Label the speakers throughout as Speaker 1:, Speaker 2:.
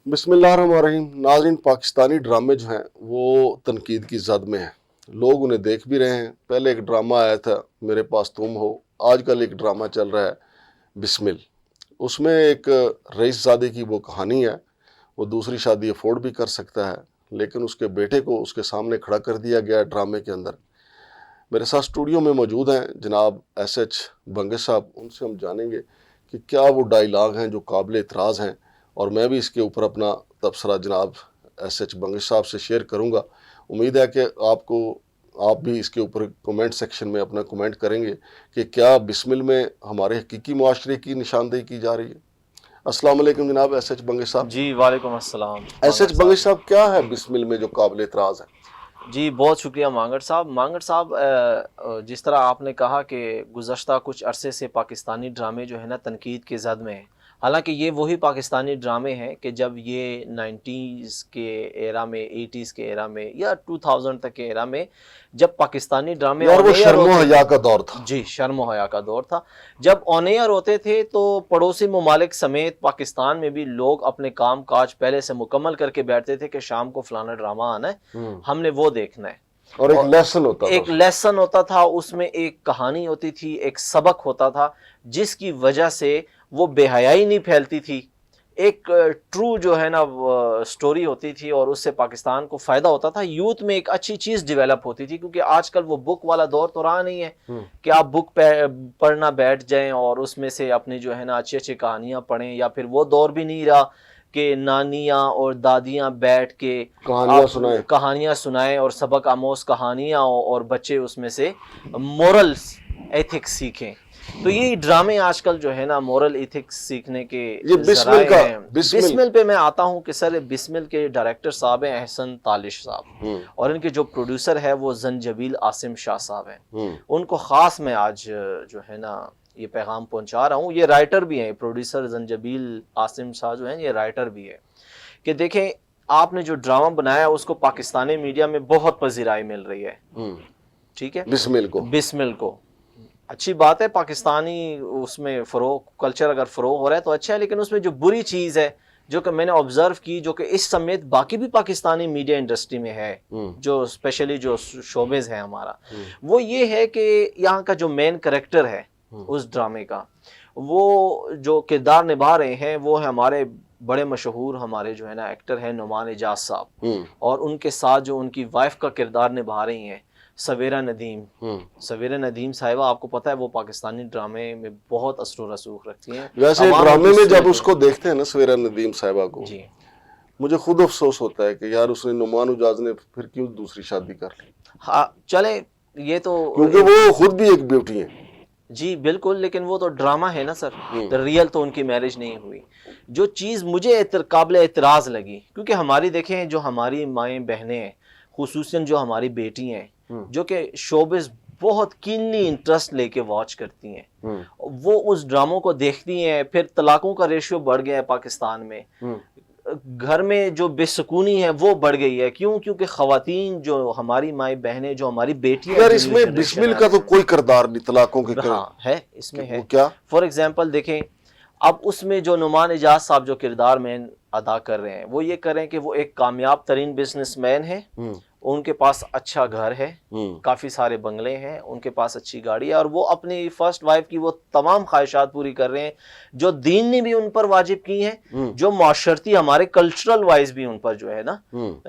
Speaker 1: بسم اللہ الرحمن الرحیم. ناظرین، پاکستانی ڈرامے جو ہیں وہ تنقید کی زد میں ہیں. لوگ انہیں دیکھ بھی رہے ہیں. پہلے ایک ڈرامہ آیا تھا میرے پاس تم ہو. آج کل ایک ڈرامہ چل رہا ہے بسمل. اس میں ایک رئیس زادے کی وہ کہانی ہے. وہ دوسری شادی افورڈ بھی کر سکتا ہے، لیکن اس کے بیٹے کو اس کے سامنے کھڑا کر دیا گیا ڈرامے کے اندر. میرے ساتھ اسٹوڈیو میں موجود ہیں جناب ایس ایچ بنگش صاحب. ان سے ہم جانیں گے کہ کیا وہ ڈائیلاگ ہیں جو قابل اعتراض ہیں، اور میں بھی اس کے اوپر اپنا تبصرہ جناب ایس ایچ بنگش صاحب سے شیئر کروں گا. امید ہے کہ آپ بھی اس کے اوپر کومنٹ سیکشن میں اپنا کومنٹ کریں گے کہ کیا بسمل میں ہمارے حقیقی معاشرے کی نشاندہی کی جا رہی ہے. السلام علیکم جناب ایس ایچ بنگش صاحب.
Speaker 2: جی وعلیکم السلام.
Speaker 1: ایس ایچ بنگش صاحب، کیا ہے بسمل میں جو قابل اعتراض ہے؟
Speaker 2: جی بہت شکریہ مانگڑ صاحب. جس طرح آپ نے کہا کہ گزشتہ کچھ عرصے سے پاکستانی ڈرامے جو ہے نا تنقید کے زد میں ہیں. حالانکہ یہ وہی پاکستانی ڈرامے ہیں کہ جب یہ 90s کے ایرا میں، 80s کے ایرا میں یا 2000 تک کے ایرا میں جب پاکستانی ڈرامے
Speaker 1: اور وہ شرم و حیا کا دور تھا.
Speaker 2: جی شرم و حیا کا دور تھا. جب آن ایئر ہوتے تھے تو پڑوسی ممالک سمیت پاکستان میں بھی لوگ اپنے کام کاج پہلے سے مکمل کر کے بیٹھتے تھے کہ شام کو فلانا ڈرامہ آنا ہے، ہم نے وہ دیکھنا ہے.
Speaker 1: اور ایک لیسن ہوتا تھا.
Speaker 2: ایک لیسن ہوتا تھا، اس میں ایک کہانی ہوتی تھی، ایک سبق ہوتا تھا جس کی وجہ سے وہ بے حیائی نہیں پھیلتی تھی. ایک ٹرو جو ہے نا سٹوری ہوتی تھی اور اس سے پاکستان کو فائدہ ہوتا تھا. یوتھ میں ایک اچھی چیز ڈیولپ ہوتی تھی، کیونکہ آج کل وہ بک والا دور تو رہا نہیں ہے کہ آپ بک پڑھنا بیٹھ جائیں اور اس میں سے اپنی جو ہے نا اچھی اچھی کہانیاں پڑھیں. یا پھر وہ دور بھی نہیں رہا کہ نانیاں اور دادیاں بیٹھ کے کہانیاں سنائیں اور سبق آموز کہانیاں اور بچے اس میں سے مورلز ایتھکس سیکھیں. تو یہ ڈرامے آج کل جو ہے نا مورل ایتھکس سیکھنے کے ذرائع ہیں. بسمل پہ میں آتا ہوں کہ سر بسمل کے ڈائریکٹر صاحب ہیں احسن تالش صاحب، اور ان کے جو پروڈیوسر ہے وہ زنجبیل عاصم شاہ صاحب ہیں. ان کو خاص میں آج جو ہے نا یہ پیغام پہنچا رہا ہوں. یہ رائٹر بھی ہیں، پروڈیوسر زنجبیل عاصم شاہ جو ہیں یہ رائٹر بھی ہے. کہ دیکھیں آپ نے جو ڈرامہ بنایا اس کو پاکستانی میڈیا میں بہت پذیرائی مل رہی ہے. ٹھیک ہے، بسمل کو اچھی بات ہے، پاکستانی اس میں فروغ کلچر اگر فروغ ہو رہا ہے تو اچھا ہے. لیکن اس میں جو بری چیز ہے جو کہ میں نے آبزرو کی، جو کہ اس سمیت باقی بھی پاکستانی میڈیا انڈسٹری میں ہے، جو اسپیشلی جو شوبز ہے ہمارا، وہ یہ ہے کہ یہاں کا جو مین کریکٹر ہے اس ڈرامے کا، وہ جو کردار نبھا رہے ہیں وہ ہے ہمارے بڑے مشہور ہمارے جو ہے نا ایکٹر ہیں نعمان اعجاز صاحب، اور ان کے ساتھ جو ان کی وائف کا کردار نبھا رہی ہیں سویرا ندیم. سویرا ندیم صاحبہ آپ کو پتہ ہے وہ پاکستانی ڈرامے میں بہت اثر و رسوخ رکھتی ہیں.
Speaker 1: ویسے ڈرامے میں جب اس کو دیکھتے ہیں نا سویرا ندیم صاحبہ کو،
Speaker 2: جی
Speaker 1: مجھے خود افسوس ہوتا ہے کہ یار اس نے نعمان اعجاز نے پھر کیوں دوسری شادی کر لی.
Speaker 2: ہاں چلے یہ تو
Speaker 1: کیونکہ وہ خود بھی ایک بیوٹی ہیں.
Speaker 2: جی بالکل، لیکن وہ تو ڈرامہ ہے نا سر، ریئل تو ان کی میرج نہیں ہوئی. جو چیز مجھے قابل اعتراض لگی، کیونکہ ہماری دیکھیں جو ہماری مائیں بہنیں ہیں، خصوصاً جو ہماری بیٹی ہیں جو کہ شوبز بہت کینلی انٹرسٹ لے کے واچ کرتی ہیں، وہ اس ڈراموں کو دیکھتی ہیں. پھر طلاقوں کا ریشیو بڑھ گیا ہے پاکستان میں، گھر میں جو بے سکونی ہے وہ بڑھ گئی ہے. کیوں؟ کیونکہ خواتین جو ہماری مائیں بہنیں جو ہماری بیٹیاں،
Speaker 1: یار اس میں بسمل کا تو کوئی کردار نہیں طلاقوں کے.
Speaker 2: ہاں ہے، اس میں ہے.
Speaker 1: کیا
Speaker 2: فار ایگزامپل دیکھیں اب اس میں جو نعمان اعجاز صاحب جو کردار مین ادا کر رہے ہیں وہ یہ کر رہے ہیں کہ وہ ایک کامیاب ترین بزنس مین ہے، ان کے پاس اچھا گھر ہے، کافی سارے بنگلے ہیں، ان کے پاس اچھی گاڑی ہے، اور وہ اپنی فرسٹ وائف کی وہ تمام خواہشات پوری کر رہے ہیں جو دین نے بھی ان پر واجب کی ہیں، جو معاشرتی ہمارے کلچرل وائز بھی ان پر جو ہے نا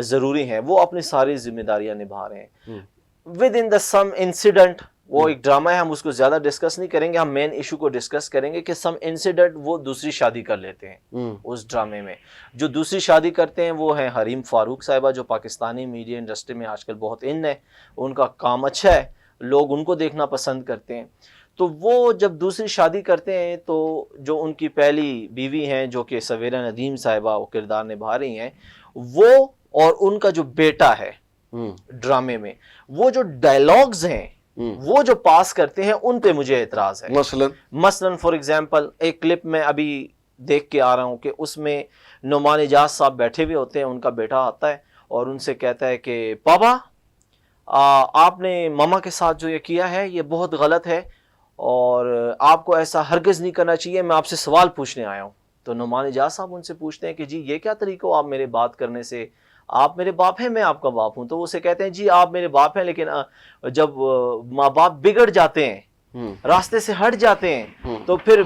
Speaker 2: ضروری ہیں. وہ اپنی ساری ذمہ داریاں نبھا رہے ہیں. With in the some incident, وہ ایک ڈرامہ ہے، ہم اس کو زیادہ ڈسکس نہیں کریں گے، ہم مین ایشو کو ڈسکس کریں گے کہ سم انسیڈنٹ وہ دوسری شادی کر لیتے ہیں. اس ڈرامے میں جو دوسری شادی کرتے ہیں وہ ہیں حریم فاروق صاحبہ، جو پاکستانی میڈیا انڈسٹری میں آج کل بہت ان ہے، ان کا کام اچھا ہے، لوگ ان کو دیکھنا پسند کرتے ہیں. تو وہ جب دوسری شادی کرتے ہیں تو جو ان کی پہلی بیوی ہیں جو کہ سویرا ندیم صاحبہ وہ کردار نبھا رہی ہیں، وہ اور ان کا جو بیٹا ہے ڈرامے میں، وہ جو ڈائلاگز ہیں وہ جو پاس کرتے ہیں ان پہ مجھے اعتراض ہے. مثلاً فار ایگزامپل ایک کلپ میں ابھی دیکھ کے آ رہا ہوں کہ اس میں نعمان اعجاز صاحب بیٹھے ہوئے ہوتے ہیں، ان کا بیٹا آتا ہے اور ان سے کہتا ہے کہ پاپا آپ نے ماما کے ساتھ جو یہ کیا ہے یہ بہت غلط ہے اور آپ کو ایسا ہرگز نہیں کرنا چاہیے، میں آپ سے سوال پوچھنے آیا ہوں. تو نعمان اجاز صاحب ان سے پوچھتے ہیں کہ جی یہ کیا طریقہ ہو آپ میرے بات کرنے سے، آپ میرے باپ ہیں میں آپ کا باپ ہوں. تو اسے کہتے ہیں جی آپ میرے باپ ہیں لیکن جب ماں باپ بگڑ جاتے ہیں، راستے سے ہٹ جاتے ہیں، تو پھر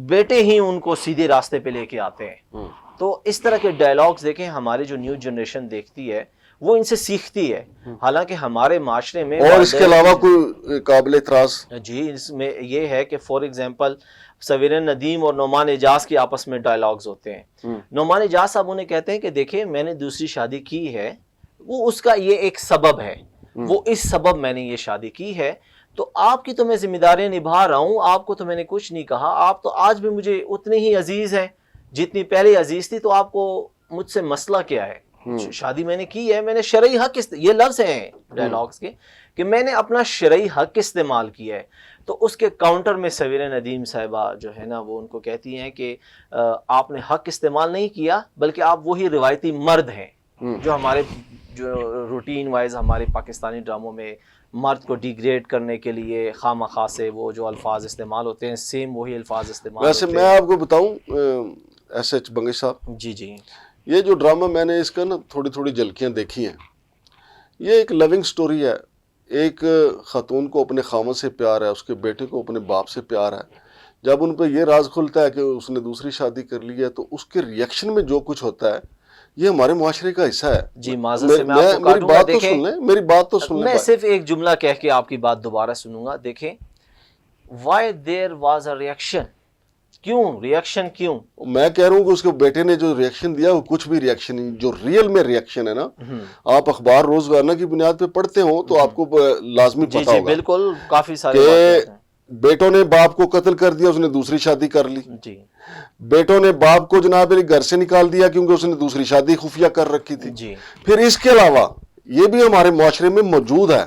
Speaker 2: بیٹے ہی ان کو سیدھے راستے پہ لے کے آتے ہیں. تو اس طرح کے ڈائلاگز دیکھیں ہماری جو نیو جنریشن دیکھتی ہے وہ ان سے سیکھتی ہے. حالانکہ ہمارے معاشرے میں
Speaker 1: اور اس کے علاوہ کوئی قابل اعتراض؟
Speaker 2: جی اس میں یہ ہے کہ فار ایگزامپل سویر ندیم اور نعمان اجاز کے آپس میں ڈائلاگز ہوتے ہیں. نعمان اجاز صاحب انہیں کہتے ہیں کہ دیکھیں میں نے دوسری شادی کی ہے، وہ اس کا یہ ایک سبب ہے، وہ اس سبب میں نے یہ شادی کی ہے، تو آپ کی تو میں ذمہ داریاں نبھا رہا ہوں، آپ کو تو میں نے کچھ نہیں کہا، آپ تو آج بھی مجھے اتنے ہی عزیز ہیں جتنی پہلے عزیز تھی، تو آپ کو مجھ سے مسئلہ کیا ہے؟ شادی میں نے کی ہے، میں نے شرعی حق یہ لفظ ہیں ڈائلاگز کے کہ میں نے اپنا شرعی حق استعمال کیا ہے. تو اس کے کاؤنٹر میں سویر ندیم صاحبہ جو ہے نا وہ ان کو کہتی ہیں کہ آپ نے حق استعمال نہیں کیا بلکہ آپ وہی روایتی مرد ہیں جو ہمارے جو روٹین وائز ہمارے پاکستانی ڈراموں میں مرد کو ڈیگریڈ کرنے کے لیے خواہ مخواہ سے وہ جو الفاظ استعمال ہوتے ہیں سیم وہی الفاظ استعمال
Speaker 1: ویسے
Speaker 2: ہوتے
Speaker 1: میں
Speaker 2: ہیں.
Speaker 1: آپ کو بتاؤں ایس ایچ بنگش صاحب،
Speaker 2: جی جی
Speaker 1: یہ جو ڈرامہ میں نے اس کا نا تھوڑی تھوڑی جھلکیاں دیکھی ہیں، یہ ایک لونگ سٹوری ہے. ایک خاتون کو اپنے خامد سے پیار ہے، اس کے بیٹے کو اپنے باپ سے پیار ہے. جب ان پہ یہ راز کھلتا ہے کہ اس نے دوسری شادی کر لی ہے تو اس کے ریئیکشن میں جو کچھ ہوتا ہے یہ ہمارے معاشرے کا حصہ ہے.
Speaker 2: جی معذرت سے میں آپ کو
Speaker 1: میری
Speaker 2: کاٹوں گا.
Speaker 1: بات تو
Speaker 2: دیکھیں
Speaker 1: سن لیں، میری بات تو سن لیں.
Speaker 2: میں صرف ایک جملہ کہہ کے آپ کی بات دوبارہ سنوں گا. دیکھیں why there was a reaction, کیوں ریئیکشن کیوں؟
Speaker 1: میں کہہ رہا ہوں کہ اس کے بیٹے نے جو ریئیکشن دیا وہ کچھ بھی ریئیکشن نہیں، جو ریئل میں ریئیکشن ہے نا، آپ اخبار روزگارنا کی بنیاد پہ پڑھتے ہوں تو آپ کو لازمی
Speaker 2: جی
Speaker 1: پتا
Speaker 2: جی
Speaker 1: ہوگا
Speaker 2: بالکل کافی سارے
Speaker 1: کہ
Speaker 2: واقعات ہیں.
Speaker 1: بیٹوں نے باپ کو قتل کر دیا، اس نے دوسری شادی کر لی.
Speaker 2: جی
Speaker 1: بیٹوں نے باپ کو جناب گھر سے نکال دیا کیونکہ اس نے دوسری شادی خفیہ کر رکھی تھی.
Speaker 2: جی
Speaker 1: پھر اس کے علاوہ یہ بھی ہمارے معاشرے میں موجود ہے،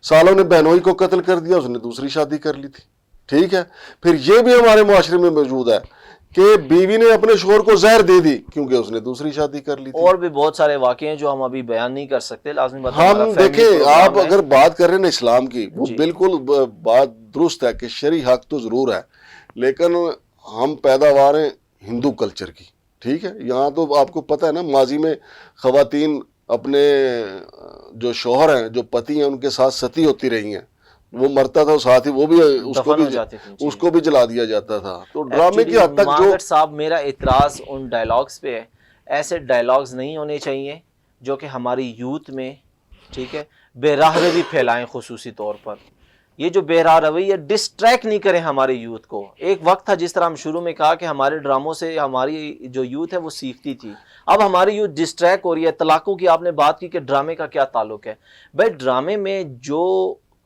Speaker 1: سالوں نے بہنوئی کو قتل کر دیا، اس نے دوسری شادی کر لی تھی. ٹھیک ہے، پھر یہ بھی ہمارے معاشرے میں موجود ہے کہ بیوی نے اپنے شوہر کو زہر دے دی کیونکہ اس نے دوسری شادی کر لی تھی.
Speaker 2: اور بھی بہت سارے واقعے ہیں جو ہم ابھی بیان نہیں کر سکتے، لازمی بات
Speaker 1: ہم دیکھیں آپ اگر بات کر رہے ہیں اسلام کی، وہ بالکل بات درست ہے کہ شرعی حق تو ضرور ہے، لیکن ہم پیداوار ہیں ہندو کلچر کی. ٹھیک ہے، یہاں تو آپ کو پتہ ہے نا ماضی میں خواتین اپنے جو شوہر ہیں جو پتی ہیں ان کے ساتھ ستی ہوتی رہی ہیں، وہ مرتا تھا ساتھ ہی وہ بھی اس کو بھی جلا دیا جاتا تھا. تو ڈرامے کی حد تک جو
Speaker 2: صاحب میرا اعتراض ان ڈائلاگز پہ ہے، ایسے ڈائلاگز نہیں ہونے چاہیے جو کہ ہماری یوتھ میں ٹھیک ہے بے راہ روی پھیلائیں. خصوصی طور پر یہ جو بے راہ روی یہ ڈسٹریکٹ نہیں کریں ہمارے یوتھ کو. ایک وقت تھا جس طرح ہم شروع میں کہا کہ ہمارے ڈراموں سے ہماری جو یوتھ ہے وہ سیکھتی تھی، اب ہماری یوتھ ڈسٹریکٹ ہو رہی ہے. طلاقوں کی آپ نے بات کی کہ ڈرامے کا کیا تعلق ہے. بھائی ڈرامے میں جو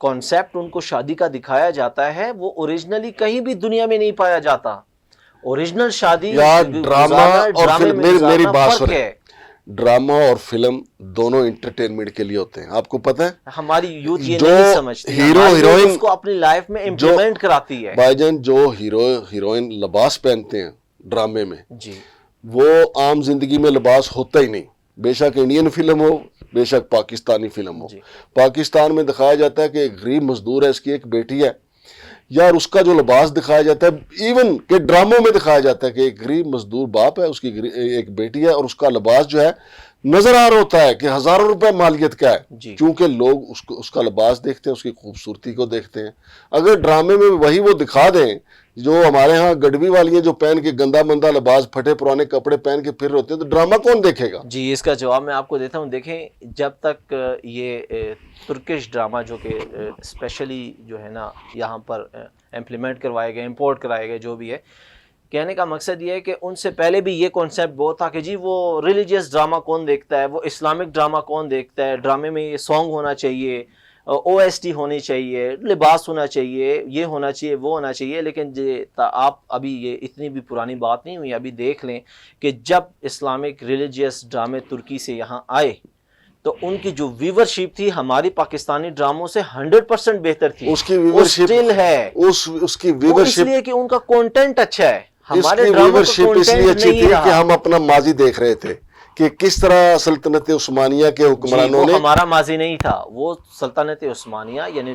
Speaker 2: کانسیپٹ ان کو شادی کا دکھایا جاتا ہے وہ اوریجنلی کہیں بھی دنیا میں نہیں پایا جاتا. اوریجنل شادی
Speaker 1: ڈرامہ اور فلم، میری بات
Speaker 2: فرق ہے.
Speaker 1: ڈرامہ اور فلم دونوں انٹرٹینمنٹ کے لیے ہوتے ہیں. آپ کو پتہ ہے
Speaker 2: ہماری یوتھ یہ نہیں سمجھتی،
Speaker 1: ہیرو ہیروئن
Speaker 2: اس کو اپنی لائف میں امپلیمنٹ کراتی ہے.
Speaker 1: بھائی جان جو ہیرو ہیروئن لباس پہنتے ہیں ڈرامے میں
Speaker 2: جی
Speaker 1: وہ عام زندگی میں لباس ہوتا ہی نہیں. بے شک انڈین فلم ہو، بے شک پاکستانی فلم ہو. پاکستان میں دکھایا جاتا ہے کہ ایک غریب مزدور ہے، اس کی ایک بیٹی ہے، یار اس کا جو لباس دکھایا جاتا ہے، ایون کہ ڈراموں میں دکھایا جاتا ہے کہ ایک غریب مزدور باپ ہے، اس کی ایک بیٹی ہے، اور اس کا لباس جو ہے نظر آ رہا ہوتا ہے کہ ہزاروں روپے مالیت کا ہے، کیونکہ لوگ اس کا لباس دیکھتے ہیں، اس کی خوبصورتی کو دیکھتے ہیں. اگر ڈرامے میں وہی وہ دکھا دیں جو ہمارے ہاں گڈوی والی ہیں جو پہن کے گندا مندا لباس پھٹے پرانے کپڑے پہن کے پھر ہوتے ہیں، تو ڈرامہ کون دیکھے گا؟
Speaker 2: جی اس کا جواب میں آپ کو دیتا ہوں. دیکھیں جب تک یہ ترکش ڈرامہ جو کہ اسپیشلی جو ہے نا یہاں پر امپلیمنٹ کروائے گئے، امپورٹ کرائے گئے، جو بھی ہے، کہنے کا مقصد یہ ہے کہ ان سے پہلے بھی یہ کانسیپٹ بہت تھا کہ جی وہ ریلیجیس ڈرامہ کون دیکھتا ہے، وہ اسلامک ڈرامہ کون دیکھتا ہے، ڈرامے میں یہ سانگ ہونا چاہیے، او ایس ٹی ہونی چاہیے، لباس ہونا چاہیے، یہ ہونا چاہیے، وہ ہونا چاہیے. لیکن آپ ابھی یہ اتنی بھی پرانی بات نہیں ہوئی، ابھی دیکھ لیں کہ جب اسلامک ریلیجیس ڈرامے ترکی سے یہاں آئے تو ان کی جو ویورشپ تھی ہماری پاکستانی ڈراموں سے 100% بہتر تھی.
Speaker 1: اس کی ویورشپ
Speaker 2: ہے
Speaker 1: اس کی ویورشپ
Speaker 2: اس لیے کہ ان کا کنٹینٹ اچھا ہے.
Speaker 1: ہمارے ویورشپ اس لیے اچھی تھی کہ ہم اپنا ماضی دیکھ رہے تھے کہ کس طرح سلطنت عثمانیہ کے حکمرانوں نے،
Speaker 2: ہمارا ماضی نہیں تھا، وہ سلطنت عثمانیہ یعنی